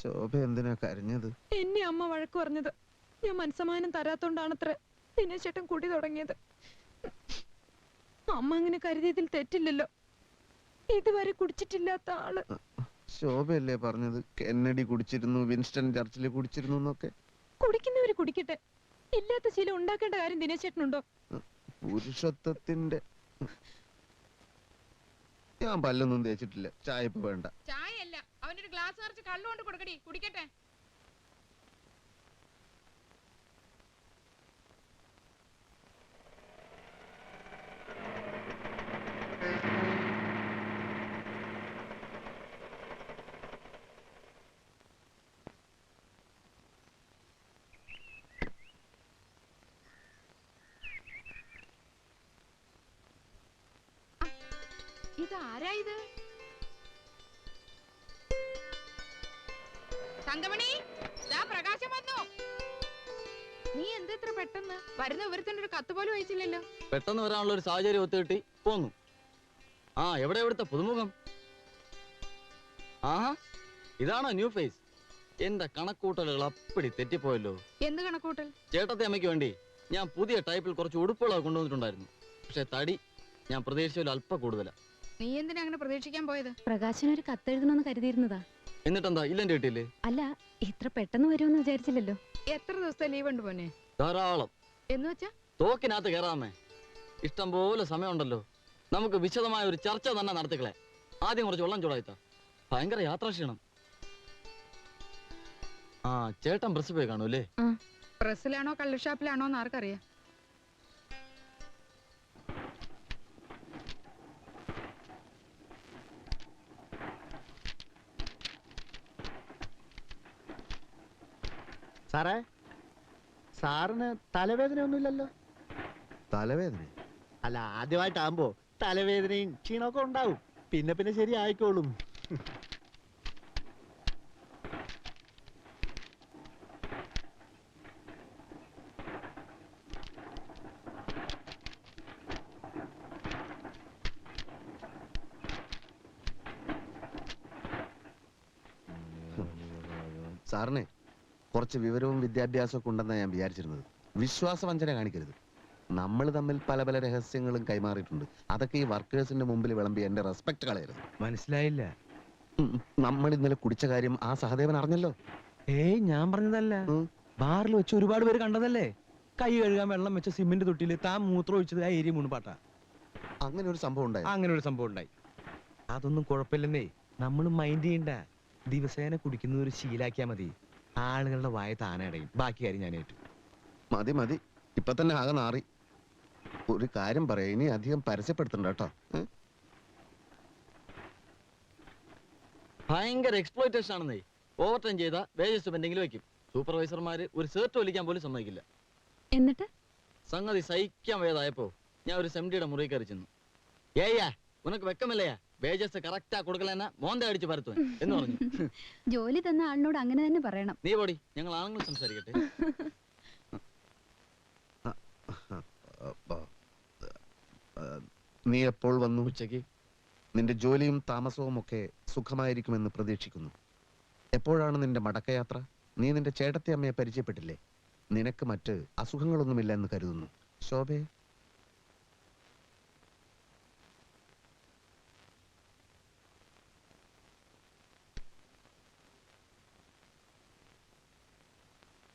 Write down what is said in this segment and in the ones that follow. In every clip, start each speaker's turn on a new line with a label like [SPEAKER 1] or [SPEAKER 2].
[SPEAKER 1] ശോഭ എന്തിനാ കരഞ്ഞത്?
[SPEAKER 2] എന്നെ അമ്മ വഴക്ക് പറഞ്ഞത് ഞാൻ മനസ്സമാനം തരാത്തോണ്ടാണത്ര ദിനേശ് ചേട്ടൻ കുടി തുടങ്ങിയത്. അമ്മ അങ്ങനെ കരുതിയതിൽ തെറ്റില്ലല്ലോ. ഇതുവരെ കുടിച്ചിട്ടില്ലാത്ത ആള്.
[SPEAKER 1] ശോഭയല്ലേ പറഞ്ഞത് കെന്നഡി കുടിച്ചിരുന്നു, വിൻസ്റ്റൺ ചർച്ചിൽ കുടിച്ചിരുന്നു എന്നൊക്കെ?
[SPEAKER 2] കുടിക്കുന്നവര് കുടിക്കട്ടെ, ഇല്ലാത്ത ശീലം ഉണ്ടാക്കേണ്ട കാര്യം ദിനേശ് ചേട്ടനുണ്ടോ?
[SPEAKER 1] പുരുഷത്വത്തിന്റെ. ഞാൻ പല്ലൊന്നും തേച്ചിട്ടില്ല. ചായ ഇപ്പൊ വേണ്ട.
[SPEAKER 2] ചായയല്ല, അവനൊരു ഗ്ലാസ് നിറച്ച് കള്ളു കൊണ്ട് കൊടുക്കടി, കുടിക്കട്ടെ. ഇതാരാ ഇത്? തങ്കമണി, ദാ പ്രകാശം വന്നു. നീ എന്തെത്ര പെട്ടെന്ന്? വരുന്ന വിവരത്തിന്റെ ഒരു കത്ത് പോലും അയച്ചില്ലല്ലോ.
[SPEAKER 3] പെട്ടെന്ന് വരാനുള്ള ഒരു സാഹചര്യം ഒത്തുകിട്ടി പോന്നു. ആ എവിടെ എവിടുത്തെ പുതുമുഖം? ആഹാ, ഇതാണോ ന്യൂ ഫേസ്? എന്റെ കണക്കൂട്ടലുകൾ അപ്പടി തെറ്റിപ്പോയല്ലോ.
[SPEAKER 2] എന്ത് കണക്കൂട്ടൽ?
[SPEAKER 3] ചേട്ടത്തെ അമ്മയ്ക്ക് വേണ്ടി ഞാൻ പുതിയ ടൈപ്പിൽ കുറച്ച് ഉടുപ്പുകളൊക്കെ കൊണ്ടുവന്നിട്ടുണ്ടായിരുന്നു. പക്ഷെ തടി ഞാൻ പ്രതീക്ഷിച്ചതിൽ അല്പം കൂടുതലാ.
[SPEAKER 2] നീ എന്തിനാ അങ്ങനെ പ്രതീക്ഷിക്കാൻ പോയത്?
[SPEAKER 4] പ്രകാശന് ഒരു കത്തെഴുതണമെന്ന് കരുതിയിരുന്നതാ.
[SPEAKER 3] എന്നിട്ടെന്താ ഇല്ലെന്റെ കിട്ടിയില്ലേ?
[SPEAKER 4] അല്ല, ഇത്ര പെട്ടെന്ന് വരുമെന്ന് വിചാരിച്ചില്ലല്ലോ.
[SPEAKER 2] എത്ര ദിവസത്തെ ലീവ് ഉണ്ട് പോന്നെ?
[SPEAKER 3] ധാരാളം.
[SPEAKER 2] എന്ന് വെച്ചാ
[SPEAKER 3] തോക്കിനകത്ത് കയറാമേ. ഇഷ്ടം പോലെ സമയമുണ്ടല്ലോ. നമുക്ക് വിശദമായ ഒരു ചർച്ച തന്നെ നടത്തിക്കളെ. ആദ്യം കുറച്ച് വെള്ളം ചൂടായിത്താ. ഭയങ്കര യാത്രാക്ഷീണം. ആ ചേട്ടൻ പ്രസ് പോയി കാണൂല്ലേ?
[SPEAKER 2] പ്രസ്സിലാണോ കള്ളുഷാപ്പിലാണോ എന്ന് ആർക്കറിയാം.
[SPEAKER 5] സാറേ, സാറിന് തലവേദന ഒന്നുമില്ലല്ലോ?
[SPEAKER 1] തലവേദന?
[SPEAKER 5] അല്ല, ആദ്യമായിട്ടാകുമ്പോ തലവേദനയും ക്ഷീണമൊക്കെ ഉണ്ടാവും. പിന്നെ പിന്നെ ശരി ആയിക്കോളും.
[SPEAKER 1] സാറിനെ കുറച്ച് വിവരവും വിദ്യാഭ്യാസവും ഒക്കെ ഉണ്ടെന്നാണ് ഞാൻ വിചാരിച്ചിരുന്നത്. വിശ്വാസവഞ്ചന കാണിക്കരുത്. നമ്മൾ തമ്മിൽ പല പല രഹസ്യങ്ങളും കൈമാറിയിട്ടുണ്ട്. അതൊക്കെ ഈ വർക്കേഴ്സിന്റെ മുമ്പിൽ വിളമ്പി എന്റെ റെസ്പെക്ട് കളയരുത്.
[SPEAKER 6] മനസ്സിലായില്ല.
[SPEAKER 1] നമ്മൾ ഇന്നലെ കുടിച്ച കാര്യം ആ സഹദേവൻ അറിഞ്ഞല്ലോ.
[SPEAKER 6] ഏയ്, ഞാൻ പറഞ്ഞതല്ല. ബാറിൽ വെച്ച് ഒരുപാട് പേര് കണ്ടതല്ലേ? കൈ കഴുകാൻ വെള്ളം വെച്ച സിമെന്റ് തൊട്ടില് താൻ മൂത്രം ഒഴിച്ചത് ആ ഏരിയ മുൻപാട്ടാ.
[SPEAKER 1] അങ്ങനെ ഒരു സംഭവം ഉണ്ടായി.
[SPEAKER 6] അങ്ങനെ ഒരു സംഭവം ഉണ്ടായി. അതൊന്നും കുഴപ്പമില്ലെന്നേ. നമ്മൾ മൈൻഡ് ചെയ്യണ്ട. ദിവസേന കുടിക്കുന്ന ഒരു ശീലാക്കിയാ മതി. ആളുകളുടെ വായ താനടയും. ബാക്കി കാര്യം ഞാൻ ഏറ്റു.
[SPEAKER 1] മതി മതി, ഇപ്പൊ തന്നെ ആകെ നാറി. ഒരു കാര്യം പറയാം, ഇനി അധികം പരസ്യപ്പെടുത്തണ്ട കേട്ടോ.
[SPEAKER 3] ഭയങ്കര എക്സ്പ്ലോയിറ്റേഷൻ ആണെന്നേ. ഓവർ ടൈം ചെയ്താൽ വേജസ് എന്തെങ്കിലും വെക്കും. സൂപ്പർവൈസർമാര് ഒരു സേർട്ട് വലിക്കാൻ പോലും സമ്മതിക്കില്ല.
[SPEAKER 4] എന്നിട്ട്
[SPEAKER 3] സംഗതി സഹിക്കാൻ വേദായപ്പോ ഞാൻ ഒരു സെംഡിയുടെ മുറി കയറി ചെന്നു. ഏയ്യാ, ഉനക്ക് വെക്കമല്ലയാ, വേജസ് കറക്റ്റാ കൊടുക്കലെന്നാ മോന്ത അടിച്ച് പരത്തുവൻ എന്ന് പറഞ്ഞു.
[SPEAKER 4] ജോലി തന്ന ആളിനോട് അങ്ങനെ തന്നെ പറയണം.
[SPEAKER 3] നീ പോടി, ഞങ്ങൾ ആണുങ്ങൾ സംസാരിക്കട്ടെ.
[SPEAKER 1] നീ എപ്പോൾ വന്നു?
[SPEAKER 3] ഉച്ചയ്ക്ക്.
[SPEAKER 1] നിന്റെ ജോലിയും താമസവും ഒക്കെ സുഖമായിരിക്കുമെന്ന് പ്രതീക്ഷിക്കുന്നു. എപ്പോഴാണ് നിന്റെ മടക്കയാത്ര? നീ നിന്റെ ചേട്ടത്തി അമ്മയെ പരിചയപ്പെട്ടില്ലേ? നിനക്ക് മറ്റ് അസുഖങ്ങളൊന്നുമില്ല എന്ന് കരുതുന്നു. ശോഭേ,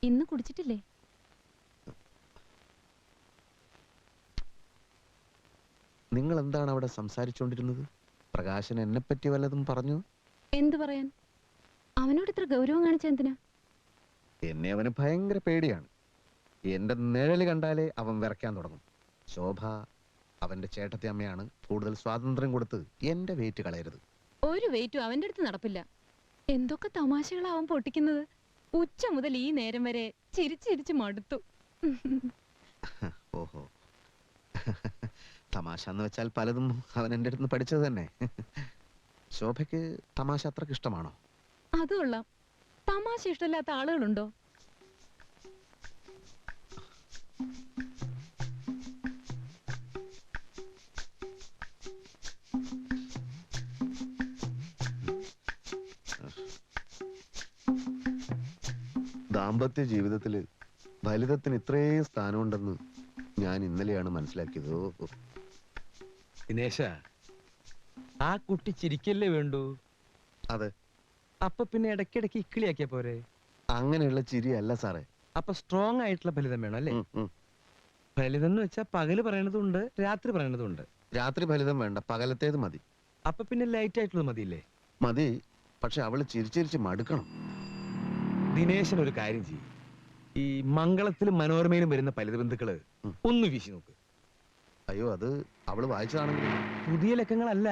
[SPEAKER 4] ഇന്ന് കുടിച്ചിട്ടില്ലേ?
[SPEAKER 1] നിങ്ങൾ എന്താണ് അവിടെ സംസാരിച്ചുകൊണ്ടിരുന്നത്? പ്രകാശൻ എന്നെ പറ്റി വല്ലതും പറഞ്ഞു?
[SPEAKER 4] എന്തു പറയാൻ? അവനോട് ഇത്ര ഗൗരവം കാണിച്ച എന്തിനാ?
[SPEAKER 1] എന്നെ അവന് ഭയങ്കര പേടിയാണ്. എന്റെ നിഴല് കണ്ടാലേ അവൻ വിറയ്ക്കാൻ തുടങ്ങും. ശോഭ അവന്റെ ചേട്ടത്തി അമ്മയാണ്. കൂടുതൽ സ്വാതന്ത്ര്യം കൊടുത്ത് എന്റെ വെയിറ്റ് കളയരുത്.
[SPEAKER 4] ഒരു വെയിറ്റും അവന്റെ അടുത്ത് നടപ്പില്ല. എന്തൊക്കെ തമാശകളാവും പൊട്ടിക്കുന്നത്. ഉച്ച മുതൽ ഈ നേരം വരെ ചിരിച്ചിരിച്ച് മടുത്തു.
[SPEAKER 1] ഓഹോ, തമാശ എന്ന് വെച്ചാൽ പലതും അവൻ എൻ്റെ അടുത്ത് പഠിച്ചത് തന്നെ. ശോഭയ്ക്ക് തമാശ അത്രക്ക് ഇഷ്ടമാണോ?
[SPEAKER 4] അത് കൊള്ളാം. തമാശ ഇഷ്ടമില്ലാത്ത ആളുകളുണ്ടോ?
[SPEAKER 1] ദാമ്പത്യ ജീവിതത്തില് ഫലിതത്തിന് ഇത്രയും സ്ഥാനമുണ്ടെന്ന് ഞാൻ ഇന്നലെയാണ് മനസ്സിലാക്കിയത്. ഓ,
[SPEAKER 6] ദിനേശ, ആ കുട്ടി ചിരിക്കല്ലേ വേണ്ടു.
[SPEAKER 1] അതെ,
[SPEAKER 6] അപ്പൊ പിന്നെ ഇടയ്ക്കിടയ്ക്ക് ഇക്കിളിയാക്കിയ പോരെ.
[SPEAKER 1] അങ്ങനെയുള്ള ചിരിയല്ല സാറേ.
[SPEAKER 6] അപ്പൊ സ്ട്രോങ് ആയിട്ടുള്ള ഫലിതം വേണം അല്ലേ? ഫലിതം എന്ന് വെച്ചാൽ പകല് പറയണതുണ്ട്, രാത്രി പറയണതുണ്ട്.
[SPEAKER 1] രാത്രി ഫലിതം വേണ്ട, പകലത്തേത് മതി.
[SPEAKER 6] അപ്പൊ പിന്നെ ലൈറ്റ് ആയിട്ടുള്ളത് മതിയില്ലേ?
[SPEAKER 1] മതി, പക്ഷെ അവള് ചിരിച്ചിരിച്ച് മടുക്കണം.
[SPEAKER 6] ദിനേശൻ ഒരു കാര്യം ചെയ്യും, ഈ മംഗളത്തിലും മനോരമയിലും വരുന്ന ഫലിത ബന്ധുക്കള് ഒന്ന് വീശി നോക്ക്.
[SPEAKER 1] അയ്യോ, അത് അവള് വായിച്ചതാണെങ്കിൽ.
[SPEAKER 6] പുതിയ ലക്കങ്ങളല്ല,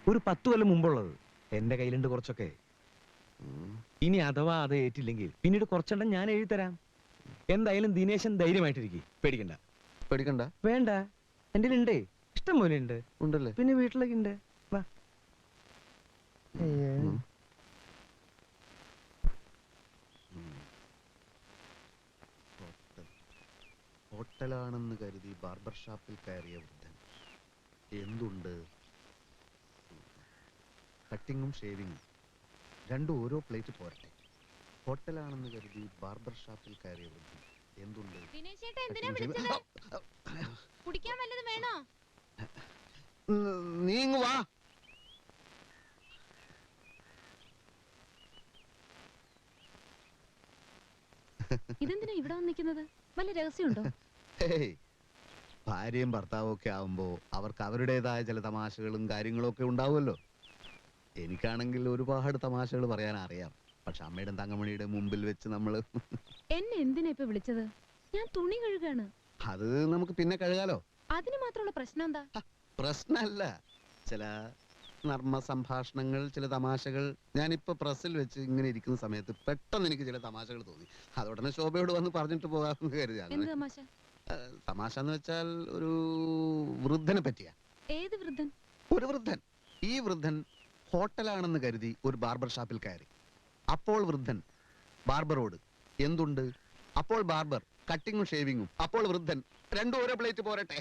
[SPEAKER 6] ഒരു 10 കൊല്ലം മുമ്പുള്ളത്. എന്റെ കയ്യിലുണ്ട് കുറച്ചൊക്കെ. ഇനി അഥവാ അത് ഏറ്റില്ലെങ്കിൽ പിന്നീട് കുറച്ചെണ്ണം ഞാൻ എഴുതി തരാം. എന്തായാലും ദിനേശൻ ധൈര്യമായിട്ടിരിക്കും, പേടിക്കണ്ട.
[SPEAKER 1] പേടിക്കണ്ട.
[SPEAKER 6] വേണ്ട, എന്റെ ഉണ്ടേ, ഇഷ്ടം പോലെ ഉണ്ട്.
[SPEAKER 1] ഉണ്ടല്ലേ?
[SPEAKER 6] പിന്നെ വീട്ടിലേക്ക് ഉണ്ട്. വാ.
[SPEAKER 1] ഉം. ഹോട്ടലാണെന്ന് കരുതി ബാർബർ ഷാപ്പിൽ കയറിയ വൃദ്ധൻ. എന്തുണ്ട്? കട്ടിങ്ങും ഷേവിങ്ങും രണ്ടും ഓരോ പ്ലേറ്റ് പോരട്ടെ. ഹോട്ടലാണെന്ന് കരുതി ബാർബർ ഷാപ്പിൽ കയറിയ വൃദ്ധൻ. എന്തുണ്ട്?
[SPEAKER 4] ദിനേശേട്ടാ എന്തിനാ
[SPEAKER 1] കട്ടിങ്ങും
[SPEAKER 4] വിളിച്ചത്?
[SPEAKER 1] ഷേവിങ്ങും.
[SPEAKER 4] കുടിക്കാൻ വല്ലതും വേണോ?
[SPEAKER 1] നീ ഇങ്ങ് വാ.
[SPEAKER 4] ഇതെന്തിനാ ഇവിടെ വന്നിരിക്കുന്നത്? വല്ല രഹസ്യമുണ്ടോ?
[SPEAKER 1] ഹേയ്, ഭാര്യയും ഭർത്താവും ഒക്കെ ആവുമ്പോ അവർക്ക് അവരുടേതായ ചില തമാശകളും കാര്യങ്ങളും ഒക്കെ ഉണ്ടാവുമല്ലോ. എനിക്കാണെങ്കിൽ ഒരുപാട് തമാശകൾ പറയാൻ അറിയാം. പക്ഷെ അമ്മയുടെ തങ്കമണിയുടെ മുമ്പിൽ വെച്ച് നമ്മള്
[SPEAKER 4] എന്നെ എന്തിനാ ഇപ്പൊ വിളിച്ചത്? ഞാൻ തുണി കഴുകാണ്.
[SPEAKER 1] അത് നമുക്ക് പിന്നെ കഴുകാലോ.
[SPEAKER 4] അതിന് മാത്രമുള്ള പ്രശ്നം എന്താ?
[SPEAKER 1] പ്രശ്നമല്ല, ചില നർമ്മ സംഭാഷണങ്ങൾ, ചില തമാശകൾ. ഞാനിപ്പോ പ്രസ്സിൽ വെച്ച് ഇങ്ങനെ ഇരിക്കുന്ന സമയത്ത് പെട്ടെന്ന് എനിക്ക് ചില തമാശകൾ തോന്നി. അതുടനെ ശോഭയോട് വന്ന് പറഞ്ഞിട്ട് പോകാമെന്ന് കരുതി.
[SPEAKER 4] എന്ത് തമാശ?
[SPEAKER 1] തമാശ എന്ന് വെച്ചാൽ ഒരു വൃദ്ധനെ പറ്റിയാ.
[SPEAKER 4] ഏത് വൃദ്ധൻ?
[SPEAKER 1] ഒരു വൃദ്ധൻ. ഈ വൃദ്ധൻ ഹോട്ടലാണെന്ന് കരുതി ഒരു ബാർബർ ഷാപ്പിൽ കയറി. അപ്പോൾ വൃദ്ധൻ ബാർബറോട് എന്തുണ്ട്? അപ്പോൾ ബാർബർ കട്ടിങ്ങും ഷേവിങ്ങും. അപ്പോൾ വൃദ്ധൻ രണ്ടും ഓരോ പ്ലേറ്റ് പോരട്ടെ.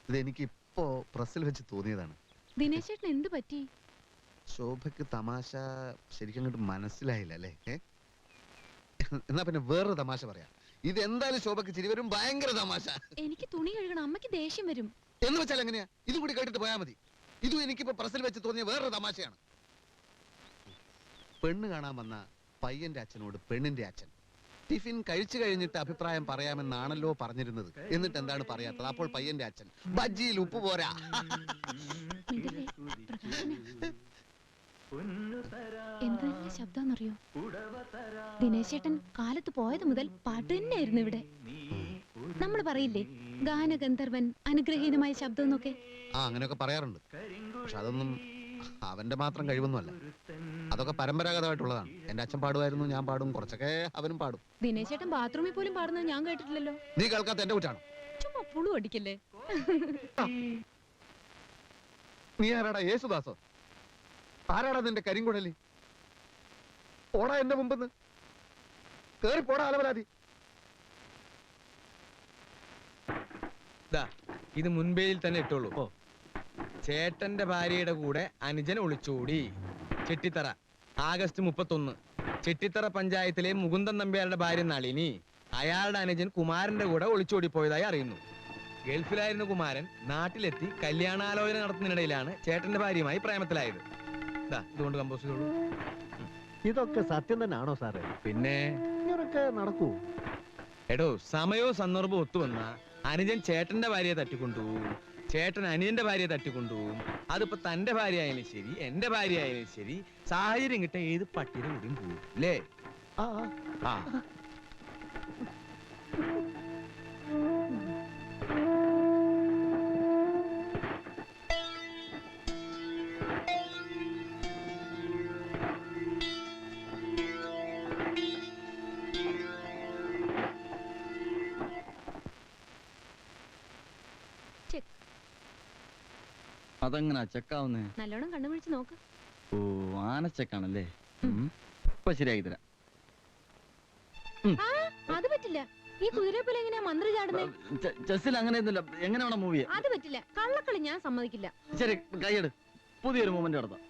[SPEAKER 1] ഇതെനിക്ക് ഇപ്പോ പ്രസ്സിൽ വെച്ച് തോന്നിയതാണ്.
[SPEAKER 4] ദിനേശേട്ടൻ എന്ത് പറ്റി?
[SPEAKER 1] ശോഭയ്ക്ക് തമാശ ശരിക്കും അങ്ങോട്ട് മനസ്സിലായില്ല അല്ലേ? എന്നാ പിന്നെ വേറൊരു തമാശ പറയാം. ഇത് എന്തായാലും ശോഭയ്ക്ക് ചിരി വരും. ഭയങ്കര തമാശ.
[SPEAKER 4] എനിക്ക് തുണി കഴുകണം, അമ്മയ്ക്ക് ദേഷ്യം വരും.
[SPEAKER 1] എന്ന് വെച്ചാൽ എങ്ങനെയാ? ഇതും കൂടി കേട്ടിട്ട് പോയാൽ മതി. ഇതും എനിക്കിപ്പോ പ്രസ്സിൽ വെച്ച് തോന്നിയ വേറൊരു തമാശയാണ്. പെണ്ണ് കാണാൻ വന്ന പയ്യന്റെ അച്ഛനോട് പെണ്ണിന്റെ അച്ഛൻ ടിഫിൻ കഴിച്ചു കഴിഞ്ഞിട്ട് അഭിപ്രായം പറയാമെന്നാണല്ലോ പറഞ്ഞിരുന്നത്. എന്നിട്ട് എന്താണ് പറയാത്തത്? അപ്പോൾ പയ്യന്റെ അച്ഛൻ ബജ്ജിയിൽ ഉപ്പ് പോരാ.
[SPEAKER 4] മിണ്ടല്ലേ, പ്രകാശനെ. എന്ത് നല്ല ശബ്ദാന്നറിയോ? ദിനേശേട്ടൻ കാലത്ത് പോയത് മുതൽ പാട്ട് തന്നെയായിരുന്നു ഇവിടെ. നമ്മൾ പറയില്ലേ ഗാനഗന്ധർവൻ, അനുഗ്രഹീതമായ ശബ്ദം എന്നൊക്കെ.
[SPEAKER 1] അങ്ങനെയൊക്കെ പറയാറുണ്ട്. പക്ഷെ അതൊന്നും അവന്റെ മാത്രം കഴിവൊന്നുമല്ല. അതൊക്കെ പരമ്പരാഗതമായിട്ടുള്ളതാണ്. എന്റെ അച്ഛൻ പാടുമായിരുന്നു, ഞാൻ പാടും, കുറച്ചൊക്കെ അവനും പാടും.
[SPEAKER 4] ദിനേശേട്ടൻ ബാത്റൂമിൽ പോലും പാടുന്നത് ഞാൻ കേട്ടിട്ടില്ലല്ലോ.
[SPEAKER 1] നീ കേൾക്കാത്ത എന്റെ കുറ്റാണ്.
[SPEAKER 4] ചുമ്മാ പുളു അടിക്കല്ലേ.
[SPEAKER 1] നീ ആരാടാ? യേശുദാസോ? ആരാടാ നിന്റെ കരിങ്കുഴലി? പോടാ എന്റെ മുമ്പെന്ന്. കേറി പോടാ അലവലാതി.
[SPEAKER 6] ഇത് മുൻപേയിൽ തന്നെ ഇട്ടോളൂ. ചേട്ടന്റെ ഭാര്യയുടെ കൂടെ അനുജൻ ഒളിച്ചോടി. ചെട്ടിത്തറ ആഗസ്റ്റ് 31. ചെട്ടിത്തറ പഞ്ചായത്തിലെ മുകുന്ദൻ നമ്പ്യാരുടെ ഭാര്യ നളിനി അയാളുടെ അനുജൻ കുമാരന്റെ കൂടെ ഒളിച്ചോടിപ്പോയതായി അറിയുന്നു. ഗൾഫിലായിരുന്ന കുമാരൻ നാട്ടിലെത്തി കല്യാണാലോചന നടത്തുന്നതിനിടയിലാണ് ചേട്ടന്റെ ഭാര്യയുമായി പ്രേമത്തിലായത്. ഇതുകൊണ്ട് കമ്പോസ് ചെയ്തോളൂ.
[SPEAKER 5] ഇതൊക്കെ സത്യം തന്നെയാണോ സാറേ?
[SPEAKER 6] പിന്നെ
[SPEAKER 5] ഇങ്ങനൊക്കെ നടക്കൂ?
[SPEAKER 6] എടോ, സമയവും സന്ദർഭവും ഒത്തുവന്ന അനുജൻ ചേട്ടന്റെ ഭാര്യയെ തട്ടിക്കൊണ്ടുപോകും, ചേട്ടൻ അനിയന്റെ ഭാര്യയെ തട്ടിക്കൊണ്ടുപോകും. അതിപ്പോ തന്റെ ഭാര്യ ആയാലും ശരി, എന്റെ ഭാര്യ ആയാലും ശരി, സാഹചര്യം കിട്ട ഏത് പട്ടിയുടെ കൂടിയും പോകും അല്ലേ?
[SPEAKER 5] ആ
[SPEAKER 6] ആ
[SPEAKER 3] അതെങ്ങനാ ചെക്കാവുന്നേ?
[SPEAKER 4] നല്ലോണം കണ്ണുപിടിച്ച് നോക്ക്.
[SPEAKER 3] ഓ, ആനച്ചക്കാണല്ലേ. ഇപ്പൊ ശരിയാക്കി തരാം.
[SPEAKER 4] അത് പറ്റില്ല. അറിയില്ല. ഈ കുതിരയെ പോലെ എങ്ങനെയാ മന്ത്രി ചാടുന്നത്?
[SPEAKER 3] ചെസ്സിൽ അങ്ങനെയൊന്നുമില്ല. എങ്ങനെ വേണം മൂവ് ചെയ്യാൻ?
[SPEAKER 4] അത് പറ്റില്ല. കള്ളക്കളി ഞാൻ സമ്മതിക്കില്ല.
[SPEAKER 3] ശരി, കൈയെടു. പുതിയൊരു മൂവ്മെന്റ് നടത്താം.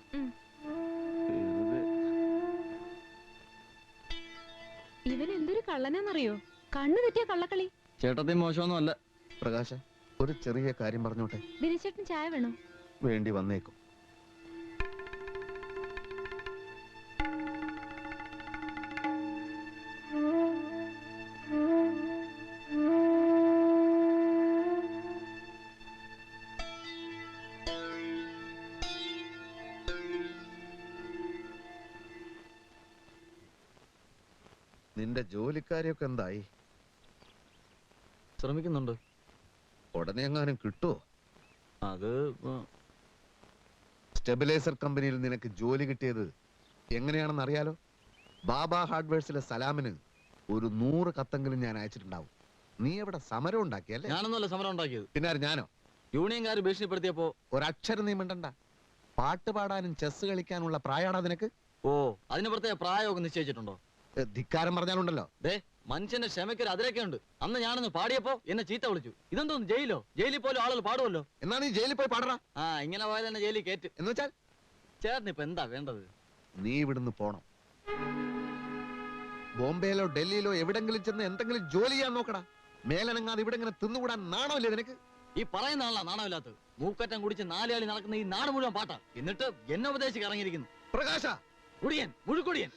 [SPEAKER 4] ഇവൻ എന്തൊരു കള്ളനാന്നറിയോ? കണ്ണു തെറ്റിയ കള്ളക്കളി.
[SPEAKER 3] ചേട്ടത്തി മോശമൊന്നും അല്ല.
[SPEAKER 1] പ്രകാശ, ഒരു ചെറിയ കാര്യം പറഞ്ഞോട്ടെ.
[SPEAKER 4] ദിനേശേട്ടൻ ചായ വേണോ?
[SPEAKER 1] വേണ്ടി വന്നേക്കും. നിന്റെ ജോലിക്കാരിയൊക്കെ എന്തായി?
[SPEAKER 3] ശ്രമിക്കുന്നുണ്ട്.
[SPEAKER 1] ഉടനെ എങ്ങാനും കിട്ടുമോ?
[SPEAKER 3] അത്
[SPEAKER 1] സ്റ്റെബിലൈസർ കമ്പനിയിൽ നിനക്ക് ജോലി കിട്ടിയത് എങ്ങനെയാണെന്ന് അറിയാലോ. ബാബ ഹാർഡ്വെയർസിലെ സലാമിന് ഒരു 100 കത്തെങ്കിലും ഞാൻ അയച്ചിട്ടുണ്ടാവും. നീ എവിടെ സമരം ഉണ്ടാക്കിയല്ലേ?
[SPEAKER 3] ഞാനൊന്നുമല്ല സമരം ഉണ്ടാക്കിയത്.
[SPEAKER 1] പിന്നെ ഞാനോ?
[SPEAKER 3] യൂണിയൻകാർ ഭീഷണിപ്പെടുത്തിയപ്പോ
[SPEAKER 1] ഒരക്ഷരം നീ മിണ്ടണ്ട. പാട്ട് പാടാനും ചെസ് കളിക്കാനുള്ള പ്രായാടാ നിനക്ക്?
[SPEAKER 3] ഓ, അതിന് പ്രത്യേക പ്രായമൊക്കെ നിശ്ചയിച്ചിട്ടുണ്ടോ?
[SPEAKER 1] ധിക്കാരം പറഞ്ഞാലുണ്ടല്ലോ.
[SPEAKER 3] ദേ, മനുഷ്യന്റെ ക്ഷമയ്ക്കൊരു അതിരൊക്കെ ഉണ്ട്. അന്ന് ഞാനൊന്ന് പാടിയപ്പോ എന്നെ ചീത്ത വിളിച്ചു. ഇതെന്തോന്ന് ജയിലോ? ജയിലിൽ പോലും ആളുകൾ പാടുമല്ലോ.
[SPEAKER 1] എന്നാ നീ ജയിലിൽ പോയി പാടറാ.
[SPEAKER 3] ആ, ഇങ്ങനെ പോയത് തന്നെ ജയിലിൽ കയറ്റ്.
[SPEAKER 1] എന്ന് വെച്ചാൽ
[SPEAKER 3] ചേട്ടന് ഇപ്പൊ എന്താ വേണ്ടത്?
[SPEAKER 1] നീ ഇവിടുന്ന് പോണം. ബോംബെയിലോ ഡൽഹിയിലോ എവിടെങ്കിലും ചെന്ന് എന്തെങ്കിലും ജോലി ചെയ്യാൻ നോക്കടാ. മേലനങ്ങാതെ ഇവിടെ ഇങ്ങനെ തിന്നുകൂടാൻ നാണമില്ലേ നിനക്ക്?
[SPEAKER 3] ഈ പറയുന്ന ആളാ നാണമില്ലാത്തത്. മൂക്കറ്റം കുടിച്ച് 4 ആളി നടക്കുന്ന ഈ നാട് മുഴുവൻ പാട്ടാ. എന്നിട്ട് എന്നെ ഉപദേശിച്ച് ഇറങ്ങിയിരിക്കുന്നു.
[SPEAKER 1] പ്രകാശ,
[SPEAKER 3] കുടിയൻ, മുഴുക്കുടിയൻ.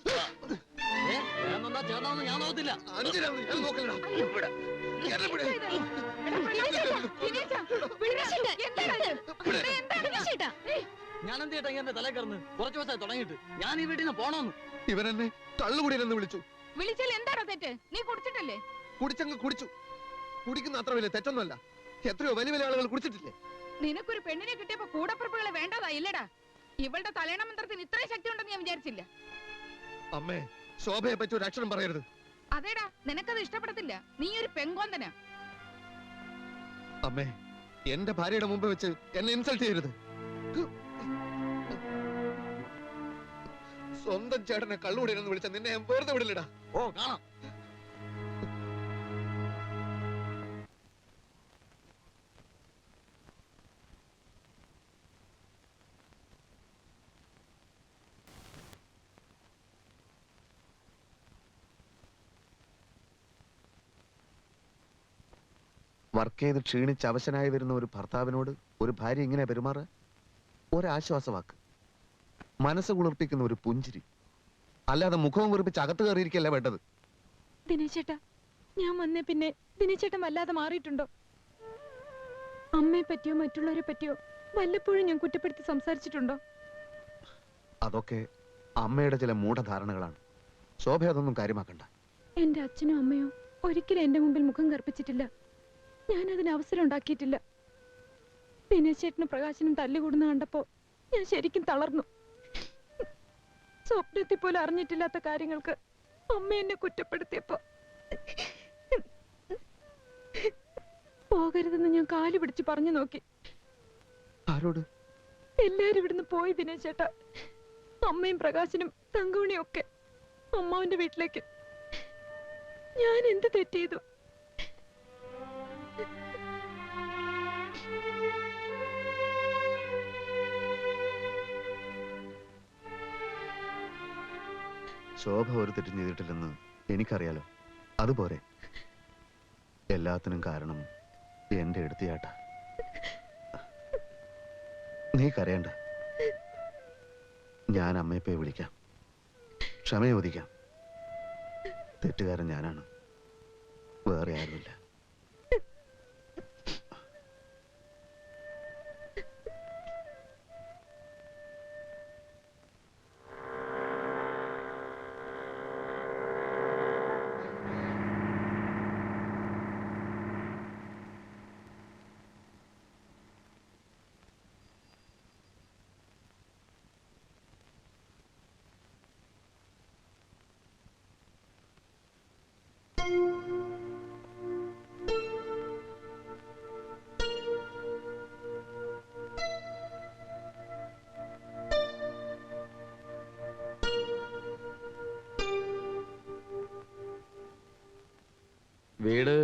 [SPEAKER 3] ചേർന്നാ ചേർന്നാന്ന് ഞാൻ നോക്കത്തില്ല.
[SPEAKER 1] ഞാൻ നോക്കലടാ. ഇവിടെ. എന്നെ വിട്.
[SPEAKER 3] ഞാൻ എന്ത് ചെയ്യട്ടെ എന്റെ തലേ കയറുന്നു? കുറച്ചു ദിവസമായി തുടങ്ങിയിട്ട്. ഞാൻ ഈ വീട്ടിൽ നിന്ന് പോണോന്ന്.
[SPEAKER 1] ഇവനെന്നെ കള്ളുകുടിയെന്ന് വിളിച്ചു.
[SPEAKER 2] വിളിച്ചാൽ എന്താണോ തെറ്റ്? നീ കുടിച്ചിട്ടല്ലേ?
[SPEAKER 1] കുടിച്ചങ്ങ് കുടിച്ചു. കുടിക്കുന്ന അത്ര വലിയ തെറ്റൊന്നുമല്ല. എത്രയോ വലിയ വലിയ ആളുകൾ കുടിച്ചിട്ടില്ലേ?
[SPEAKER 2] നിനക്കൊരു പെണ്ണിനെ കിട്ടിയപ്പോ കൂടപ്പുറപ്പുകളെ വേണ്ടതാ ഇല്ലടാ. ഇവളുടെ തലേണ മന്ത്രത്തിന് ഇത്രയും ശക്തി ഉണ്ടെന്ന് ഞാൻ വിചാരിച്ചില്ല.
[SPEAKER 1] അമ്മേ, ശോഭയെ പറ്റി ഒരു അക്ഷരം പറയരുത്.
[SPEAKER 2] അതേടാ, നിനക്കത് ഇഷ്ടപ്പെടത്തില്ല. നീ ഒരു പെങ്കോന്തനാ.
[SPEAKER 1] അമ്മേ, എന്റെ ഭാര്യയുടെ മുമ്പ് വെച്ച് എന്നെ ഇൻസൾട്ട് ചെയ്യരുത്. സ്വന്തം ചേട്ടനെ കള്ളുകൂടിയെന്ന് വിളിച്ച നിന്നെ ഞാൻ വെറുതെ വിടില്ലടാ.
[SPEAKER 3] ഓ, കാണാം.
[SPEAKER 1] വർക്ക് ചെയ്ത് ക്ഷീണിച്ച് അവശനായി വരുന്ന ഒരു ഭർത്താവിനോട് ഒരു ഭാര്യ ഇങ്ങനെ പെരുമാറുക? ഒരാശ്വാസവാക്ക്, മനസ്സ് കുളിർപ്പിക്കുന്ന ഒരു പുഞ്ചിരി, അല്ലാതെ മുഖവും കുറിപ്പിച്ച് അകത്ത് കയറിയിരിക്കല്ല വേണ്ടത്.
[SPEAKER 4] ദിനേശേട്ടാ, ഞാൻ വന്നേ പിന്നെ ദിനേശേട്ടൻ വല്ലാതെ മാറിയിട്ടുണ്ടോ? അമ്മയെ പറ്റിയോ മറ്റുള്ളവരെ പറ്റിയോ വല്ലപ്പോഴും ഞാൻ കുറ്റപ്പെടുത്തി സംസാരിച്ചിട്ടുണ്ടോ?
[SPEAKER 1] അതൊക്കെ അമ്മയുടെ ചില മൂഢധാരണകളാണ്. ശോഭ അതൊന്നും കാര്യമാക്കണ്ട.
[SPEAKER 4] എന്റെ അച്ഛനും അമ്മയോ ഒരിക്കലും എന്റെ മുമ്പിൽ മുഖം കറുപ്പിച്ചിട്ടില്ല. ഞാൻ അതിന് അവസരം ഉണ്ടാക്കിയിട്ടില്ല. ദിനേശേട്ടനും പ്രകാശനും തല്ലുകൂടുന്ന കണ്ടപ്പോ ഞാൻ ശരിക്കും തളർന്നു. സ്വപ്നത്തിൽ പോലും അറിഞ്ഞിട്ടില്ലാത്ത കാര്യങ്ങൾക്ക് അമ്മ എന്നെ കുറ്റപ്പെടുത്തിയപ്പോ പോകരുതെന്ന് ഞാൻ കാല് പിടിച്ച് പറഞ്ഞു നോക്കി.
[SPEAKER 1] ആരോട്?
[SPEAKER 4] എല്ലാരും ഇവിടുന്ന് പോയി ദിനേശേട്ടാ. അമ്മയും പ്രകാശനും തങ്കമണിയും ഒക്കെ അമ്മാവന്റെ വീട്ടിലേക്ക്. ഞാൻ എന്ത് തെറ്റ് ചെയ്തു?
[SPEAKER 1] ശോഭ ഒരു തെറ്റും ചെയ്തിട്ടില്ലെന്ന് എനിക്കറിയാലോ. അതുപോലെ എല്ലാത്തിനും കാരണം എന്റെ എടുത്തിയാട്ട. നീ കരയണ്ട. ഞാൻ അമ്മയെ പോയി വിളിക്കാം, ക്ഷമ ചോദിക്കാം. തെറ്റുകാരൻ ഞാനാണ്, വേറെ ആരുമില്ല.
[SPEAKER 3] വീട്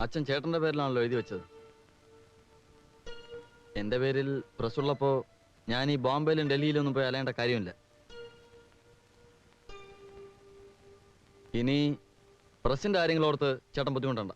[SPEAKER 3] അച്ഛൻ ചേട്ടന്റെ പേരിലാണല്ലോ എഴുതി വെച്ചത്. എന്റെ പേരിൽ പ്രസ്സുള്ളപ്പോ ഞാൻ ഈ ബോംബെയിലും ഡൽഹിയിലൊന്നും പോയി അലയേണ്ട കാര്യമില്ല. ഇനി പ്രസിന്റെ കാര്യങ്ങളോർത്ത് ചേട്ടൻ ബുദ്ധിമുട്ടണ്ട.